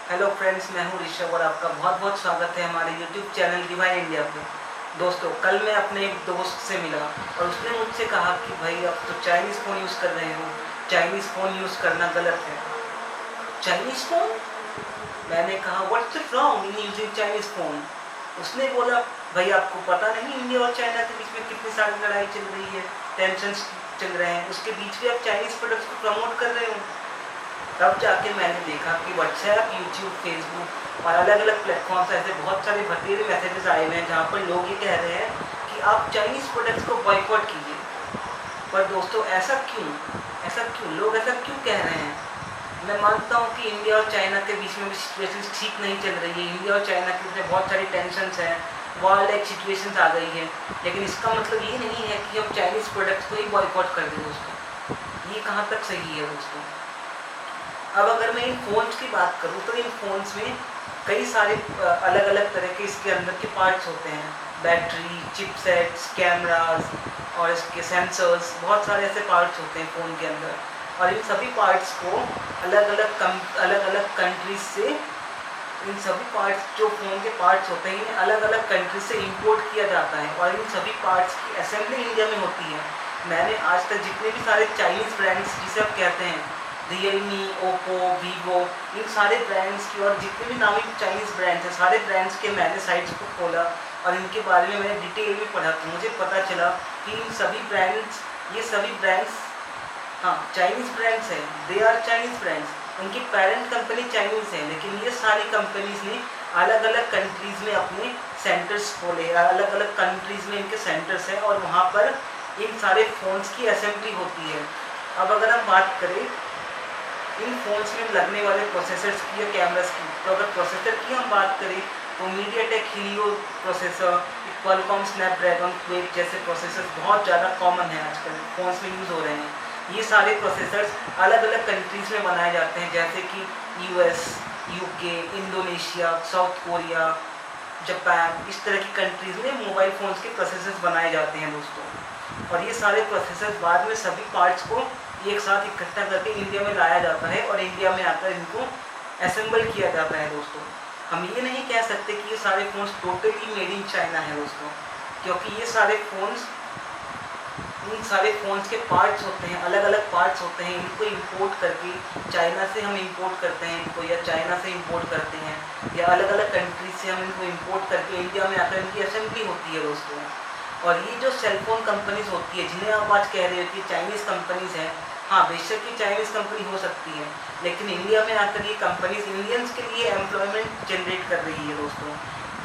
Hello friends, मैं हूं ऋषभ और आपका बहुत बहुत स्वागत है हमारे यूट्यूब चैनल डिवाइन इंडिया पे। दोस्तों, कल मैं अपने एक दोस्त से मिला और उसने मुझसे कहा कि भाई आप तो चाइनीज़ फ़ोन यूज़ कर रहे हो, चाइनीज़ फ़ोन यूज़ करना गलत है। Chinese phone? मैंने कहा what's wrong in using Chinese phone. उसने बोला भाई आपको पता नहीं इंडिया और चाइना के बीच में कितनी सारी लड़ाई चल रही है, टेंशन चल रहे हैं, उसके बीच में आप चाइनीज़ प्रोडक्ट्स को प्रमोट कर रहे हो। तब जाके मैंने देखा कि व्हाट्सएप, यूट्यूब, फेसबुक और अलग अलग प्लेटफॉर्म्स ऐसे बहुत सारे भतीरे मैसेजेस आए हुए हैं जहाँ पर लोग ये कह रहे हैं कि आप चाइनीज़ प्रोडक्ट्स को बॉयकॉट कीजिए। पर दोस्तों, ऐसा क्यों लोग ऐसा क्यों कह रहे हैं? मैं मानता हूँ कि इंडिया और चाइना के बीच में भी सिचुएशन ठीक नहीं चल रही है। इंडिया और चाइना के बीच में बहुत सारी टेंशन्स हैं, वॉर लाइक सिचुएशन आ गई है। लेकिन इसका मतलब ये नहीं है कि हम चाइनीज़ प्रोडक्ट्स को ही बॉयकॉट कर दें दोस्तों। ये कहाँ तक सही है दोस्तों? अब अगर मैं इन फ़ोन्स की बात करूँ तो इन फ़ोन्स में कई सारे अलग अलग तरह के इसके अंदर के पार्ट्स होते हैं। बैटरी, चिपसेट्स, कैमराज और इसके सेंसर्स, बहुत सारे ऐसे पार्ट्स होते हैं फ़ोन के अंदर। और इन सभी पार्ट्स को अलग अलग कंट्रीज से, इन सभी पार्ट्स जो फ़ोन के पार्ट्स होते हैं इन्हें अलग अलग कंट्रीज से इंपोर्ट किया जाता है और इन सभी पार्ट्स की असेंबली इंडिया में होती है। मैंने आज तक जितने भी सारे चाइनीज़ ब्रांड्स जिसे आप कहते हैं, रियलमी, ओप्पो, वीवो, इन सारे ब्रांड्स की और जितने भी नामी चाइनीज़ ब्रांड्स हैं, सारे ब्रांड्स के मैंने साइट्स को खोला और इनके बारे में मैंने डिटेल में पढ़ा तो मुझे पता चला कि इन सभी ब्रांड्स, ये सभी ब्रांड्स, हाँ, चाइनीज़ ब्रांड्स हैं। They are Chinese brands. उनकी पेरेंट कंपनी चाइनीज़ है, लेकिन ये सारी कंपनीज़ ने अलग अलग कंट्रीज़ में अपने सेंटर्स खोले, अलग अलग कंट्रीज़ में इनके सेंटर्स हैं और वहाँ पर इन सारे फ़ोन्स की असेंबली होती है। अब अगर हम बात करें इन फ़ोन्स में लगने वाले प्रोसेसर्स की या कैमरास की, तो अगर प्रोसेसर की हम बात करें तो MediaTek Helio processor, Qualcomm Snapdragon 12 जैसे प्रोसेसर्स बहुत ज़्यादा कॉमन है आजकल फ़ोन्स में यूज़ हो रहे हैं। ये सारे प्रोसेसर्स अलग अलग कंट्रीज़ में बनाए जाते हैं, जैसे कि US, UK, Indonesia, south Korea, Japan, इस तरह की कंट्रीज़ में मोबाइल फ़ोन्स के प्रोसेसर्स बनाए जाते हैं दोस्तों। और ये सारे प्रोसेसर्स बाद में सभी पार्ट्स को एक साथ इकट्ठा करके इंडिया में लाया जाता है और इंडिया में आकर इनको असेंबल किया जाता है दोस्तों। हम ये नहीं कह सकते कि ये सारे phones totally made in China है दोस्तों, क्योंकि ये सारे फ़ोन्स, इन सारे फ़ोन्स के पार्ट्स होते हैं, अलग अलग पार्ट्स होते हैं। इनको इंपोर्ट करके चाइना से हम इंपोर्ट करते हैं इनको, या चाइना से इंपोर्ट करते हैं, या अलग अलग कंट्रीज से हम इनको इंपोर्ट करके इंडिया में आकर इनकी असेंबली होती है दोस्तों। और ये जो सेलफोन कंपनीज़ होती है जिन्हें आप आज कह रहे हो कि चाइनीज़ कंपनीज़ हैं, हाँ बेशक ये चाइनीज़ कंपनी हो सकती है, लेकिन इंडिया में आकर ये कंपनीज़ इंडियंस के लिए एम्प्लॉयमेंट जनरेट कर रही है दोस्तों।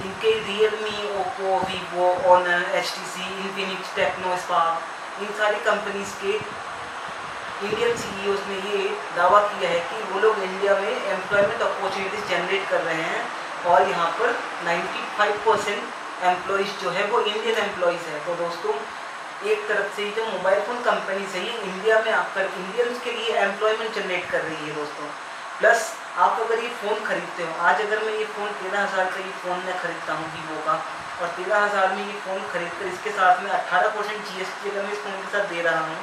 इनके Realme, Oppo, Vivo, Honor, HTC, Infinix, Tecno, Spark, इन सारी कंपनीज़ के इंडियन सीईओज़ ने ये दावा किया है कि वो लोग इंडिया में एम्प्लॉयमेंट अपॉर्चुनिटीज़ जनरेट कर रहे हैं और यहाँ पर 95% एम्प्लॉयज़ जो है वो इंडियन एम्प्लॉयज़ है। तो दोस्तों, एक तरफ से जो मोबाइल फ़ोन कंपनीज़ है ये इंडिया में आकर इंडियंस के लिए एम्प्लॉयमेंट जनरेट कर रही है दोस्तों। प्लस आप अगर ये फ़ोन खरीदते हो, आज अगर मैं ये फ़ोन 13,000 का ये फ़ोन मैं खरीदता हूँ वीवो का, और 13,000 में ये फ़ोन खरीद कर इसके साथ में 18% जीएसटी अगर मैं इस फ़ोन के साथ दे रहा हूँ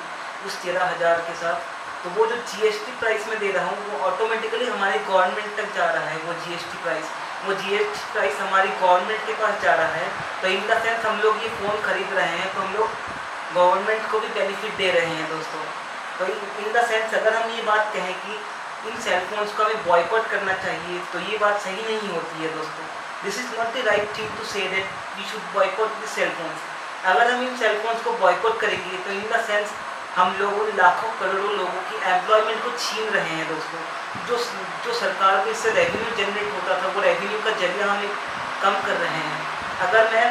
उस 13,000 के साथ, तो वो जो जीएसटी प्राइस में दे रहा हूँ वो ऑटोमेटिकली हमारी गवर्नमेंट तक जा रहा है। वो जीएसटी प्राइस हमारी गवर्नमेंट के पास जा रहा है। तो इन द सेंस हम लोग ये फ़ोन खरीद रहे हैं तो हम लोग गवर्नमेंट को भी बेनिफिट दे रहे हैं दोस्तों। तो इन द सेंस अगर हम ये बात कहें कि इन सेलफोन्स को हमें बॉयकॉट करना चाहिए तो ये बात सही नहीं होती है दोस्तों। This is not the right thing to say that we should boycott the cellphones. अगर हम इन सेलफोन्स को बॉयकॉट करेंगे तो इन द सेंस हम लोगों लाखों करोड़ों लोगों की एम्प्लॉयमेंट को छीन रहे हैं दोस्तों। जो सरकार को इससे रेवेन्यू जनरेट होता था वो रेवेन्यू का जरिया हम कम कर रहे हैं। अगर मैं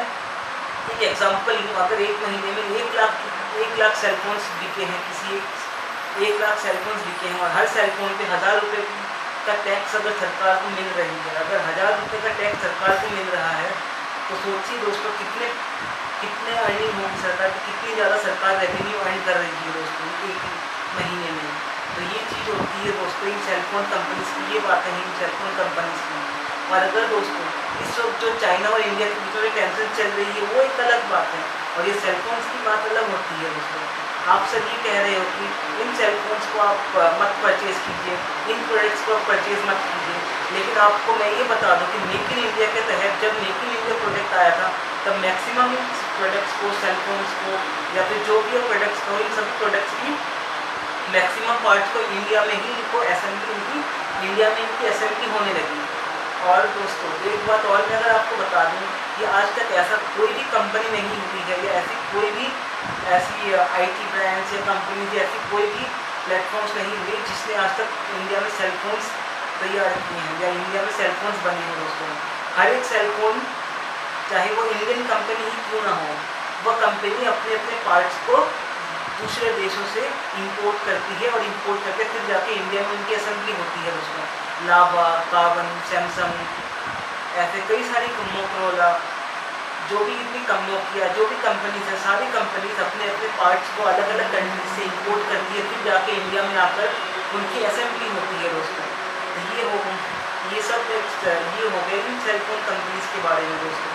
एक एग्जांपल लूँ, अगर एक महीने में 1 लाख सेलफोन्स बिके हैं, किसी 1 लाख सेलफोन्स बिके हैं और हर सेलफोन पे 1,000 रुपये का टैक्स अगर सरकार को मिल रही है, अगर 1,000 रुपये का टैक्स सरकार को मिल रहा है तो सोचिए दोस्तों कितने अर्निंग होगी सरकार की, कितनी ज़्यादा सरकार रेवेन्यू अर्न कर रही है दोस्तों एक महीने में। तो ये चीज़ होती है दोस्तों इन सेलफोन कंपनीज़ की, ये बातें हैं इन सेलफोन कंपनीज़ की। और अगर दोस्तों इस वक्त जो चाइना और इंडिया के बीच में टेंशन चल रही है वो एक अलग बात है और ये सेलफोन्स की बात अलग होती है दोस्तों। आप सब ये कह रहे हो कि इन सेलफोन्स को आप मत परचेज़ कीजिए, इन प्रोडक्ट्स को आप परचेज़ मत कीजिए, लेकिन आपको मैं ये बता दूं कि मेक इन इंडिया के तहत जब मेक इन इंडिया प्रोडक्ट आया था तब मैक्सिमम प्रोडक्ट्स को, सेलफोन्स को या फिर जो भी प्रोडक्ट्स को, इन सभी प्रोडक्ट्स की मैक्सिमम पार्ट्स को इंडिया में ही इनको असेंबली इंडिया में इनकी असेंबली होने लगी। और दोस्तों एक बात और मैं अगर आपको बता दूं कि आज तक ऐसा कोई भी कंपनी नहीं हुई है या ऐसी कोई भी ऐसी IT ब्रांड्स या कंपनीज ऐसी कोई भी प्लेटफॉर्म्स नहीं हुई जिसने आज तक इंडिया में सेलफोन्स तैयार किए हैं या इंडिया में सेलफोन्स बने हैं। दोस्तों हर एक सेलफोन चाहे वो इंडियन कंपनी ही क्यों ना हो, वह कंपनी अपने अपने पार्ट्स को दूसरे देशों से इंपोर्ट करती है और इंपोर्ट करके फिर जाके इंडिया में उनकी असेंबली होती है। दोस्तों लावा, कार्बन, सैमसंग, ऐसे कई सारी मोटोरोला, जो भी इतनी नोकिया, जो भी कंपनीज है, सारी कंपनीज अपने अपने पार्ट्स को अलग अलग कंट्री से इंपोर्ट करती है, फिर जाके इंडिया में आकर उनकी असेंबली होती है। दोस्तों ये सब ये हो गए इन सेलफोन कंपनीज के बारे में। दोस्तों